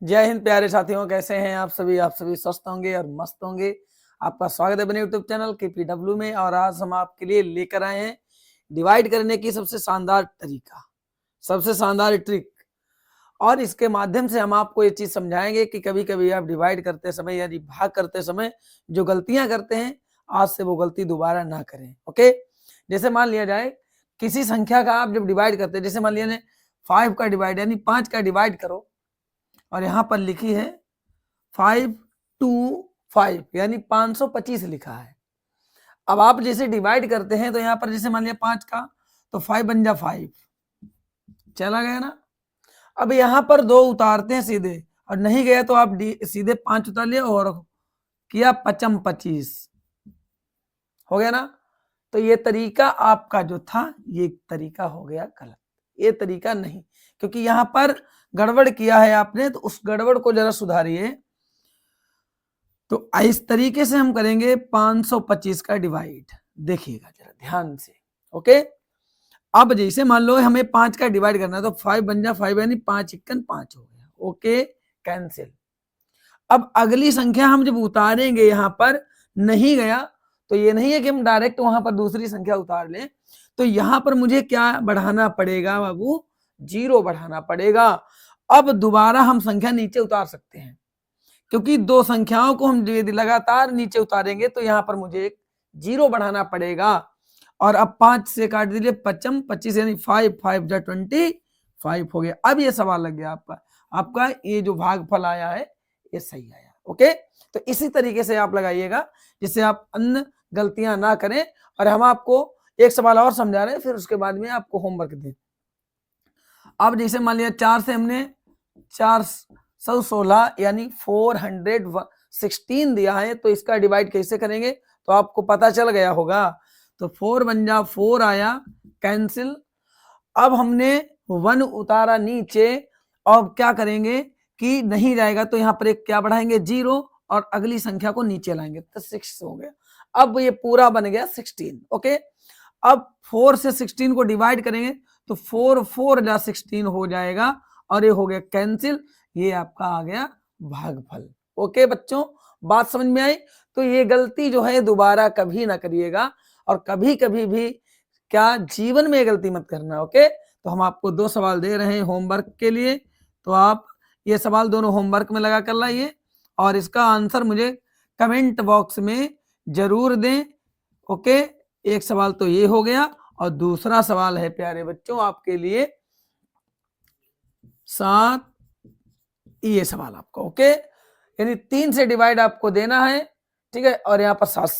जय हिंद प्यारे साथियों, कैसे हैं आप सभी स्वस्थ होंगे और मस्त होंगे। आपका स्वागत है अपने यूट्यूब चैनल KPW में। और आज हम आपके लिए लेकर आए हैं डिवाइड करने की सबसे शानदार तरीका, सबसे शानदार ट्रिक। और इसके माध्यम से हम आपको ये चीज समझाएंगे कि कभी कभी आप डिवाइड करते समय यानी भाग करते समय जो गलतियां करते हैं, आज से वो गलती दोबारा ना करें। ओके, जैसे मान लिया जाए किसी संख्या का आप जब डिवाइड करते हैं, जैसे मान लिया 5 का डिवाइड यानी 5 का डिवाइड करो और यहाँ पर लिखी है 525 यानी 525 लिखा है। अब आप जैसे डिवाइड करते हैं तो यहाँ पर जैसे मान लिया 5 का तो 5 बन जा 5, चला गया ना। अब यहाँ पर 2 उतारते हैं सीधे, और नहीं गया तो आप सीधे 5 उतार लिया और किया 25 हो गया ना। तो ये तरीका आपका जो था ये तरीका हो गया गलत, ये तरीका नहीं, क्योंकि यहाँ पर गड़बड़ किया है आपने, तो उस गड़बड़ को जरा सुधारिए। तो इस तरीके से हम करेंगे 525 का डिवाइड, देखिएगा जरा ध्यान से। ओके, अब जैसे मान लो हमें 5 का डिवाइड करना है तो 5 बन जा 5 यानी 5 इक्कन 5 हो गया। Okay, cancel. अब अगली संख्या हम जब उतारेंगे यहाँ पर नहीं गया तो ये नहीं है कि हम डायरेक्ट वहां पर दूसरी संख्या उतार लें, तो यहां पर मुझे क्या बढ़ाना पड़ेगा बाबू, 0 बढ़ाना पड़ेगा। अब दोबारा हम संख्या नीचे उतार सकते हैं, क्योंकि 2 संख्याओं को हम लगातार नीचे उतारेंगे तो यहाँ पर मुझे 0 बढ़ाना पड़ेगा। और अब 5 से काट दीजिए 25 यानी 5 5 जा 25 हो गया। अब ये सवाल लग गया आपका ये जो भागफल आया है ये सही आया। ओके, तो इसी तरीके से आप लगाइएगा जिससे आप अन्य गलतियां ना करें। और हम आपको एक सवाल और समझा रहे हैं, फिर उसके बाद में आपको होमवर्क दें। अब जैसे मान लिया 4 से हमने 416 यानी 416 दिया है, तो इसका डिवाइड कैसे करेंगे तो आपको पता चल गया होगा। तो 4 बन जा 4 आया, कैंसिल। अब हमने 1 उतारा नीचे, अब क्या करेंगे कि नहीं जाएगा तो यहाँ पर एक क्या बढ़ाएंगे 0 और अगली संख्या को नीचे लाएंगे तो 6 हो गया। अब ये पूरा बन गया 16। ओके, अब 4 से 16 को डिवाइड करेंगे तो 4 4 जा 16 हो जाएगा और ये हो गया कैंसिल। ये आपका आ गया भागफल। ओके बच्चों, बात समझ में आई। तो ये गलती जो है दोबारा कभी ना करिएगा, और कभी कभी भी क्या जीवन में गलती मत करना। ओके, तो हम आपको 2 सवाल दे रहे हैं होमवर्क के लिए, तो आप ये सवाल दोनों होमवर्क में लगा कर लाइए और इसका आंसर मुझे कमेंट बॉक्स में जरूर दें। ओके, एक सवाल तो ये हो गया, और दूसरा सवाल है प्यारे बच्चों आपके लिए 7, ये सवाल आपका। ओके, यानी 3 से डिवाइड आपको देना है, ठीक है, और यहाँ पर 7 से